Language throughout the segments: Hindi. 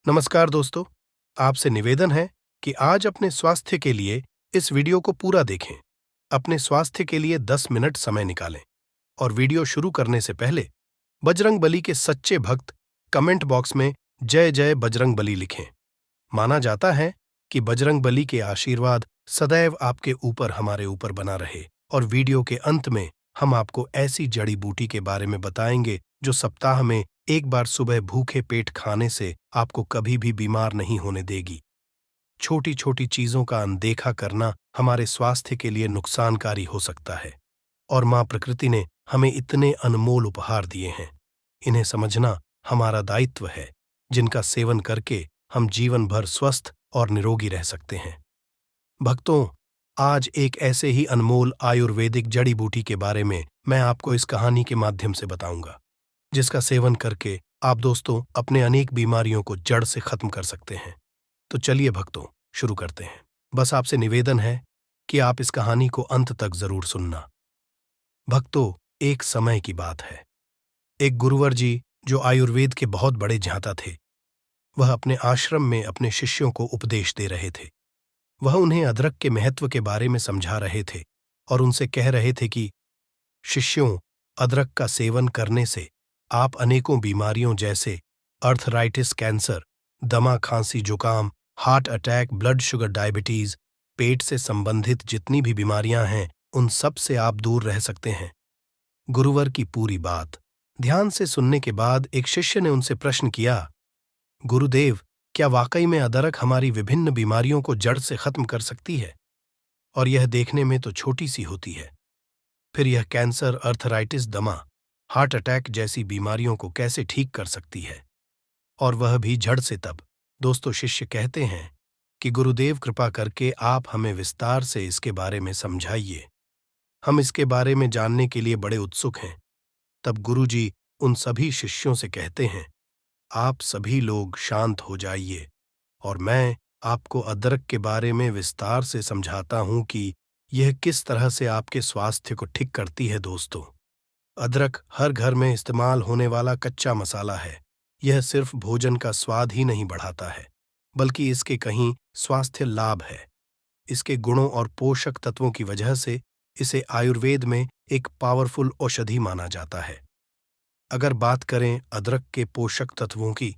नमस्कार दोस्तों, आपसे निवेदन है कि आज अपने स्वास्थ्य के लिए इस वीडियो को पूरा देखें। अपने स्वास्थ्य के लिए 10 मिनट समय निकालें और वीडियो शुरू करने से पहले बजरंगबली के सच्चे भक्त कमेंट बॉक्स में जय जय बजरंगबली लिखें। माना जाता है कि बजरंगबली के आशीर्वाद सदैव आपके ऊपर हमारे ऊपर बना रहे। और वीडियो के अंत में हम आपको ऐसी जड़ी बूटी के बारे में बताएंगे जो सप्ताह में एक बार सुबह भूखे पेट खाने से आपको कभी भी बीमार नहीं होने देगी। छोटी छोटी चीजों का अनदेखा करना हमारे स्वास्थ्य के लिए नुकसानकारी हो सकता है, और मां प्रकृति ने हमें इतने अनमोल उपहार दिए हैं। इन्हें समझना हमारा दायित्व है, जिनका सेवन करके हम जीवन भर स्वस्थ और निरोगी रह सकते हैं। भक्तों, आज एक ऐसे ही अनमोल आयुर्वेदिक जड़ी बूटी के बारे में मैं आपको इस कहानी के माध्यम से बताऊंगा, जिसका सेवन करके आप दोस्तों अपने अनेक बीमारियों को जड़ से खत्म कर सकते हैं। तो चलिए भक्तों, शुरू करते हैं। बस आपसे निवेदन है कि आप इस कहानी को अंत तक जरूर सुनना। भक्तों, एक समय की बात है। एक गुरुवर जी जो आयुर्वेद के बहुत बड़े ज्ञाता थे, वह अपने आश्रम में अपने शिष्यों को उपदेश दे रहे थे। वह उन्हें अदरक के महत्व के बारे में समझा रहे थे और उनसे कह रहे थे कि शिष्यों, अदरक का सेवन करने से आप अनेकों बीमारियों जैसे अर्थराइटिस, कैंसर, दमा, खांसी, जुकाम, heart attack, blood sugar, diabetes, पेट से संबंधित जितनी भी बीमारियां हैं, उन सब से आप दूर रह सकते हैं। गुरुवर की पूरी बात ध्यान से सुनने के बाद एक शिष्य ने उनसे प्रश्न किया, गुरुदेव, क्या वाकई में अदरक हमारी विभिन्न बीमारियों को जड़ से खत्म कर सकती है? और यह देखने में तो छोटी सी होती है, फिर यह कैंसर, अर्थराइटिस, दमा, हार्ट अटैक जैसी बीमारियों को कैसे ठीक कर सकती है, और वह भी जड़ से? तब दोस्तों शिष्य कहते हैं कि गुरुदेव, कृपा करके आप हमें विस्तार से इसके बारे में समझाइए। हम इसके बारे में जानने के लिए बड़े उत्सुक हैं। तब गुरुजी उन सभी शिष्यों से कहते हैं, आप सभी लोग शांत हो जाइए और मैं आपको अदरक के बारे में विस्तार से समझाता हूं कि यह किस तरह से आपके स्वास्थ्य को ठीक करती है। दोस्तों, अदरक हर घर में इस्तेमाल होने वाला कच्चा मसाला है। यह सिर्फ भोजन का स्वाद ही नहीं बढ़ाता है, बल्कि इसके कहीं स्वास्थ्य लाभ है। इसके गुणों और पोषक तत्वों की वजह से इसे आयुर्वेद में एक पावरफुल औषधि माना जाता है। अगर बात करें अदरक के पोषक तत्वों की,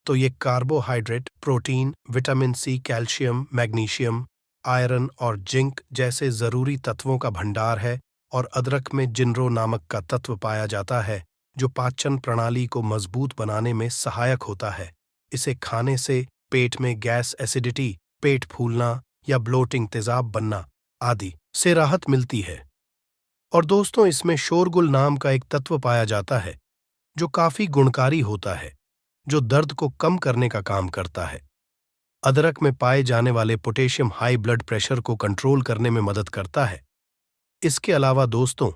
तो ये carbohydrate, protein, vitamin C, calcium, magnesium, iron और जिंक जैसे जरूरी तत्वों का भंडार है। और अदरक में जिनरो नामक का तत्व पाया जाता है, जो पाचन प्रणाली को मजबूत बनाने में सहायक होता है। इसे खाने से पेट में गैस, एसिडिटी, पेट फूलना या ब्लोटिंग, तेजाब बनना आदि से राहत मिलती है। और दोस्तों, इसमें शोरगुल नाम का एक तत्व पाया जाता है, जो काफी गुणकारी होता है, जो दर्द को कम करने का काम करता है। अदरक में पाए जाने वाले पोटेशियम हाई ब्लड प्रेशर को कंट्रोल करने में मदद करता है। इसके अलावा दोस्तों,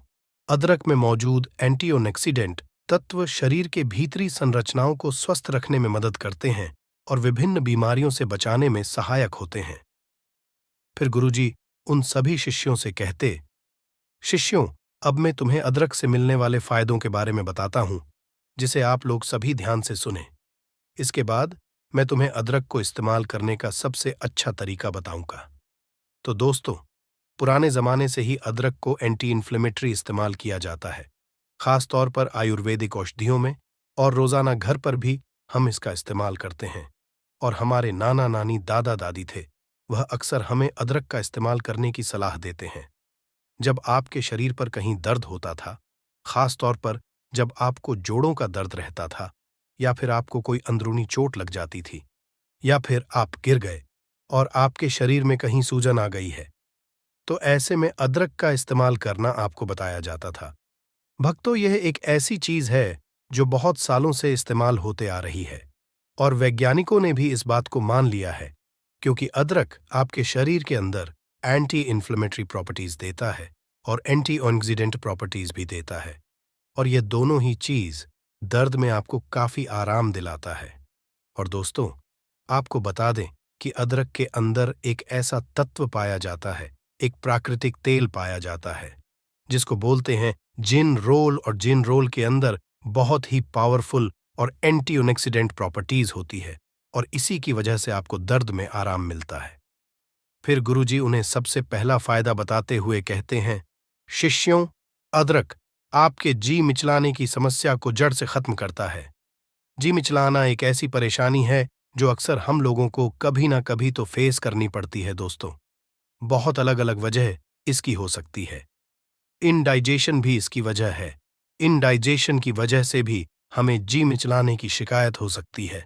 अदरक में मौजूद एंटीऑक्सीडेंट तत्व शरीर के भीतरी संरचनाओं को स्वस्थ रखने में मदद करते हैं और विभिन्न बीमारियों से बचाने में सहायक होते हैं। फिर गुरुजी उन सभी शिष्यों से कहते, शिष्यों, अब मैं तुम्हें अदरक से मिलने वाले फायदों के बारे में बताता हूं, जिसे आप लोग सभी ध्यान से सुनें। इसके बाद मैं तुम्हें अदरक को इस्तेमाल करने का सबसे अच्छा तरीका बताऊंगा। तो दोस्तों, पुराने जमाने से ही अदरक को एंटी इन्फ्लेमेटरी इस्तेमाल किया जाता है, खास तौर पर आयुर्वेदिक औषधियों में, और रोजाना घर पर भी हम इसका इस्तेमाल करते हैं। और हमारे नाना नानी, दादा दादी थे, वह अक्सर हमें अदरक का इस्तेमाल करने की सलाह देते हैं। जब आपके शरीर पर कहीं दर्द होता था, खास तौर पर जब आपको जोड़ों का दर्द रहता था, या फिर आपको कोई अंदरूनी चोट लग जाती थी, या फिर आप गिर गए और आपके शरीर में कहीं सूजन आ गई है, तो ऐसे में अदरक का इस्तेमाल करना आपको बताया जाता था। भक्तों, यह एक ऐसी चीज है जो बहुत सालों से इस्तेमाल होते आ रही है, और वैज्ञानिकों ने भी इस बात को मान लिया है, क्योंकि अदरक आपके शरीर के अंदर एंटी इन्फ्लेमेटरी प्रॉपर्टीज देता है और एंटीऑक्सीडेंट प्रॉपर्टीज भी देता है। और ये दोनों ही चीज दर्द में आपको काफी आराम दिलाता है। और दोस्तों, आपको बता दें कि अदरक के अंदर एक ऐसा तत्व पाया जाता है, एक प्राकृतिक तेल पाया जाता है, जिसको बोलते हैं जिन रोल। और जिन रोल के अंदर बहुत ही पावरफुल और एंटीऑक्सीडेंट प्रॉपर्टीज होती है, और इसी की वजह से आपको दर्द में आराम मिलता है। फिर गुरुजी उन्हें सबसे पहला फायदा बताते हुए कहते हैं, शिष्यों, अदरक आपके जी मिचलाने की समस्या को जड़ से खत्म करता है। जी मिचलाना एक ऐसी परेशानी है जो अक्सर हम लोगों को कभी ना कभी तो फेस करनी पड़ती है दोस्तों। बहुत अलग अलग वजह इसकी हो सकती है। इनडाइजेशन भी इसकी वजह है। इनडाइजेशन की वजह से भी हमें जी मिचलाने की शिकायत हो सकती है।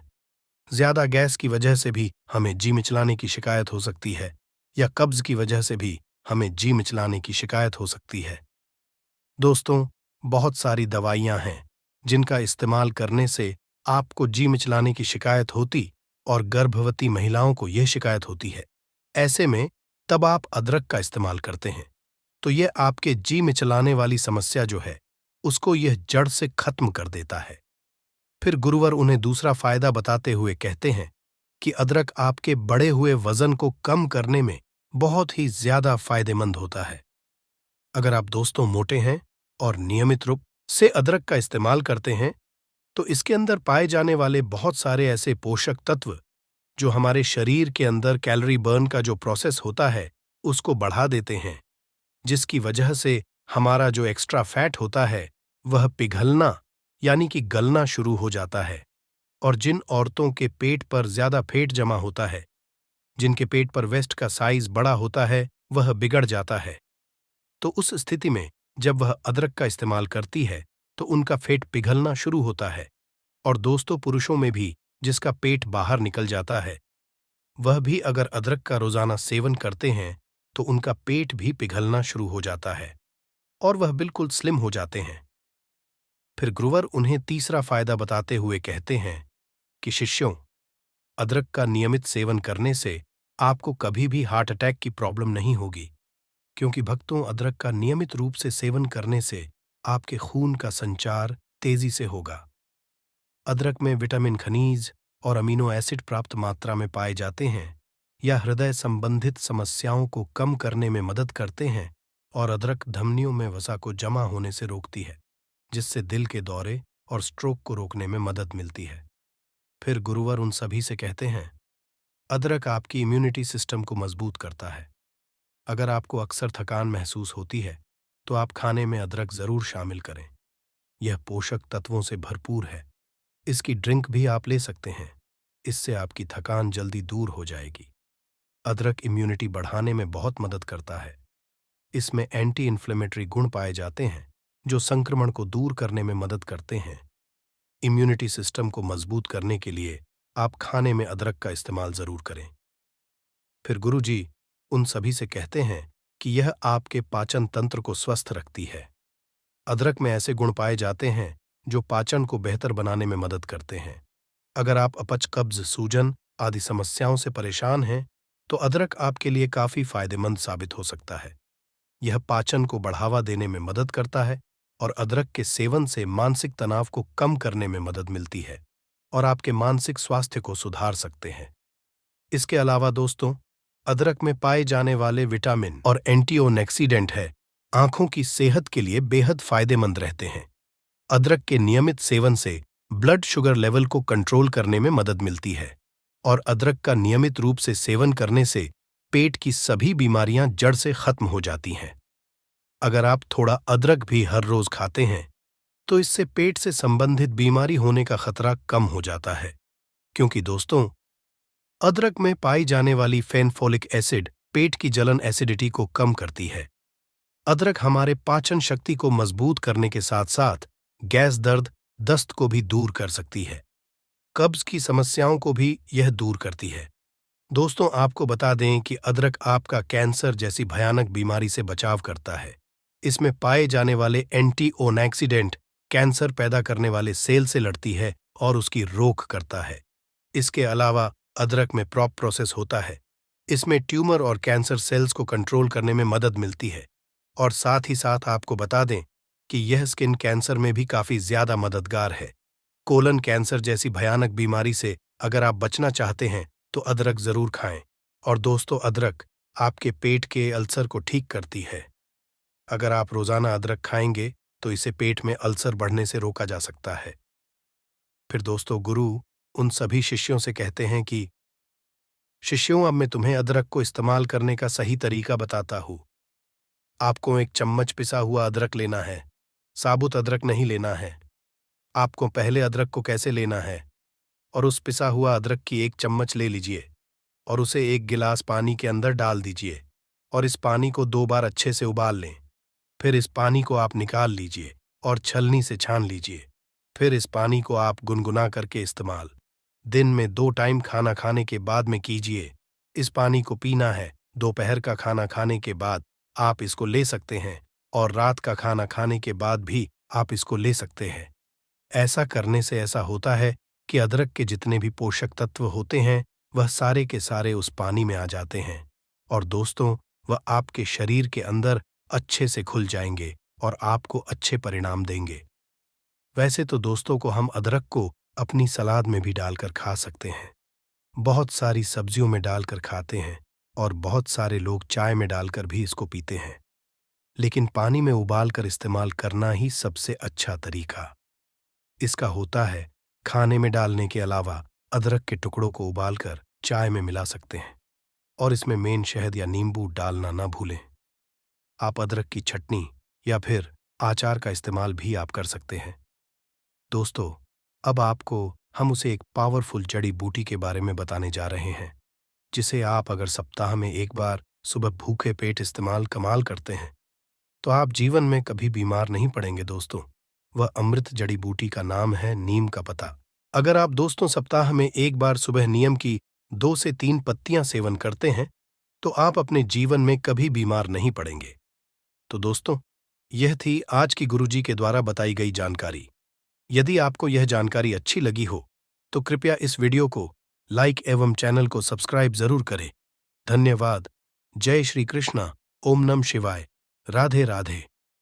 ज्यादा गैस की वजह से भी हमें जी मिचलाने की शिकायत हो सकती है, या कब्ज की वजह से भी हमें जी मिचलाने की शिकायत हो सकती है। दोस्तों, बहुत सारी दवाइयां हैं जिनका इस्तेमाल करने से आपको जी मिचलाने की शिकायत होती और गर्भवती महिलाओं को यह शिकायत होती है। ऐसे में तब आप अदरक का इस्तेमाल करते हैं तो यह आपके जी मिचलाने वाली समस्या जो है उसको यह जड़ से खत्म कर देता है। फिर गुरुवर उन्हें दूसरा फायदा बताते हुए कहते हैं कि अदरक आपके बढ़े हुए वजन को कम करने में बहुत ही ज्यादा फायदेमंद होता है। अगर आप दोस्तों मोटे हैं और नियमित रूप से अदरक का इस्तेमाल करते हैं तो इसके अंदर पाए जाने वाले बहुत सारे ऐसे पोषक तत्व जो हमारे शरीर के अंदर कैलोरी बर्न का जो प्रोसेस होता है उसको बढ़ा देते हैं, जिसकी वजह से हमारा जो एक्स्ट्रा फैट होता है वह पिघलना यानी कि गलना शुरू हो जाता है। और जिन औरतों के पेट पर ज्यादा फैट जमा होता है, जिनके पेट पर वेस्ट का साइज बड़ा होता है, वह बिगड़ जाता है। तो उस स्थिति में जब वह अदरक का इस्तेमाल करती है तो उनका पेट पिघलना शुरू होता है। और दोस्तों, पुरुषों में भी जिसका पेट बाहर निकल जाता है, वह भी अगर अदरक का रोजाना सेवन करते हैं तो उनका पेट भी पिघलना शुरू हो जाता है और वह बिल्कुल स्लिम हो जाते हैं। फिर गुरुवर उन्हें तीसरा फायदा बताते हुए कहते हैं कि शिष्यों, अदरक का नियमित सेवन करने से आपको कभी भी हार्ट अटैक की प्रॉब्लम नहीं होगी, क्योंकि भक्तों, अदरक का नियमित रूप से सेवन करने से आपके खून का संचार तेजी से होगा। अदरक में विटामिन खनिज और अमीनो एसिड प्राप्त मात्रा में पाए जाते हैं, या हृदय संबंधित समस्याओं को कम करने में मदद करते हैं। और अदरक धमनियों में वसा को जमा होने से रोकती है, जिससे दिल के दौरे और स्ट्रोक को रोकने में मदद मिलती है। फिर गुरुवर उन सभी से कहते हैं, अदरक आपकी इम्यूनिटी सिस्टम को मजबूत करता है। अगर आपको अक्सर थकान महसूस होती है तो आप खाने में अदरक जरूर शामिल करें। यह पोषक तत्वों से भरपूर है। इसकी ड्रिंक भी आप ले सकते हैं। इससे आपकी थकान जल्दी दूर हो जाएगी। अदरक इम्यूनिटी बढ़ाने में बहुत मदद करता है। इसमें एंटी इन्फ्लेमेटरी गुण पाए जाते हैं जो संक्रमण को दूर करने में मदद करते हैं। इम्यूनिटी सिस्टम को मजबूत करने के लिए आप खाने में अदरक का इस्तेमाल जरूर करें। फिर गुरुजी उन सभी से कहते हैं कि यह आपके पाचन तंत्र को स्वस्थ रखती है। अदरक में ऐसे गुण पाए जाते हैं जो पाचन को बेहतर बनाने में मदद करते हैं। अगर आप अपच, कब्ज, सूजन आदि समस्याओं से परेशान हैं तो अदरक आपके लिए काफी फायदेमंद साबित हो सकता है। यह पाचन को बढ़ावा देने में मदद करता है और अदरक के सेवन से मानसिक तनाव को कम करने में मदद मिलती है और आपके मानसिक स्वास्थ्य को सुधार सकते हैं। इसके अलावा दोस्तों, अदरक में पाए जाने वाले विटामिन और एंटीऑक्सीडेंट है आंखों की सेहत के लिए बेहद फायदेमंद रहते हैं। अदरक के नियमित सेवन से ब्लड शुगर लेवल को कंट्रोल करने में मदद मिलती है और अदरक का नियमित रूप से सेवन करने से पेट की सभी बीमारियां जड़ से खत्म हो जाती हैं। अगर आप थोड़ा अदरक भी हर रोज खाते हैं तो इससे पेट से संबंधित बीमारी होने का खतरा कम हो जाता है, क्योंकि दोस्तों, अदरक में पाई जाने वाली फेनफोलिक एसिड पेट की जलन एसिडिटी को कम करती है। अदरक हमारे पाचन शक्ति को मजबूत करने के साथ साथ गैस, दर्द, दस्त को भी दूर कर सकती है। कब्ज की समस्याओं को भी यह दूर करती है। दोस्तों, आपको बता दें कि अदरक आपका कैंसर जैसी भयानक बीमारी से बचाव करता है। इसमें पाए जाने वाले एंटीऑक्सीडेंट कैंसर पैदा करने वाले सेल से लड़ती है और उसकी रोक करता है। इसके अलावा अदरक में प्रॉप प्रोसेस होता है। इसमें ट्यूमर और कैंसर सेल्स को कंट्रोल करने में मदद मिलती है। और साथ ही साथ आपको बता दें कि यह स्किन कैंसर में भी काफी ज्यादा मददगार है। कोलन कैंसर जैसी भयानक बीमारी से अगर आप बचना चाहते हैं तो अदरक जरूर खाएं। और दोस्तों, अदरक आपके पेट के अल्सर को ठीक करती है। अगर आप रोजाना अदरक खाएंगे तो इसे पेट में अल्सर बढ़ने से रोका जा सकता है। फिर दोस्तों, गुरु उन सभी शिष्यों से कहते हैं कि शिष्यों, अब मैं तुम्हें अदरक को इस्तेमाल करने का सही तरीका बताता हूँ। आपको एक चम्मच पिसा हुआ अदरक लेना है, साबुत अदरक नहीं लेना है। आपको पहले अदरक को कैसे लेना है, और उस पिसा हुआ अदरक की एक चम्मच ले लीजिए और उसे एक गिलास पानी के अंदर डाल दीजिए और इस पानी को 2 बार अच्छे से उबाल लें। फिर इस पानी को आप निकाल लीजिए और छलनी से छान लीजिए। फिर इस पानी को आप गुनगुना करके इस्तेमाल दिन में 2 टाइम खाना खाने के बाद में कीजिए। इस पानी को पीना है। दोपहर का खाना खाने के बाद आप इसको ले सकते हैं और रात का खाना खाने के बाद भी आप इसको ले सकते हैं। ऐसा करने से ऐसा होता है कि अदरक के जितने भी पोषक तत्व होते हैं वह सारे के सारे उस पानी में आ जाते हैं और दोस्तों, वह आपके शरीर के अंदर अच्छे से घुल जाएंगे और आपको अच्छे परिणाम देंगे। वैसे तो दोस्तों को हम अदरक को अपनी सलाद में भी डालकर खा सकते हैं, बहुत सारी सब्जियों में डालकर खाते हैं और बहुत सारे लोग चाय में डालकर भी इसको पीते हैं। लेकिन पानी में उबालकर इस्तेमाल करना ही सबसे अच्छा तरीका इसका होता है। खाने में डालने के अलावा अदरक के टुकड़ों को उबालकर चाय में मिला सकते हैं और इसमें मेन शहद या नींबू डालना ना भूलें। आप अदरक की चटनी या फिर आचार का इस्तेमाल भी आप कर सकते हैं। दोस्तों, अब आपको हम उसे एक पावरफुल जड़ी बूटी के बारे में बताने जा रहे हैं, जिसे आप अगर सप्ताह में एक बार सुबह भूखे पेट इस्तेमाल कमाल करते हैं तो आप जीवन में कभी बीमार नहीं पड़ेंगे। दोस्तों, वह अमृत जड़ी बूटी का नाम है नीम का पता। अगर आप दोस्तों सप्ताह में एक बार सुबह नियम की 2 से 3 पत्तियां सेवन करते हैं तो आप अपने जीवन में कभी बीमार नहीं पड़ेंगे। तो दोस्तों, यह थी आज की गुरुजी के द्वारा बताई गई जानकारी। यदि आपको यह जानकारी अच्छी लगी हो तो कृपया इस वीडियो को लाइक एवं चैनल को सब्सक्राइब जरूर करें। धन्यवाद। जय श्री कृष्णा। ओम नमः शिवाय। राधे राधे।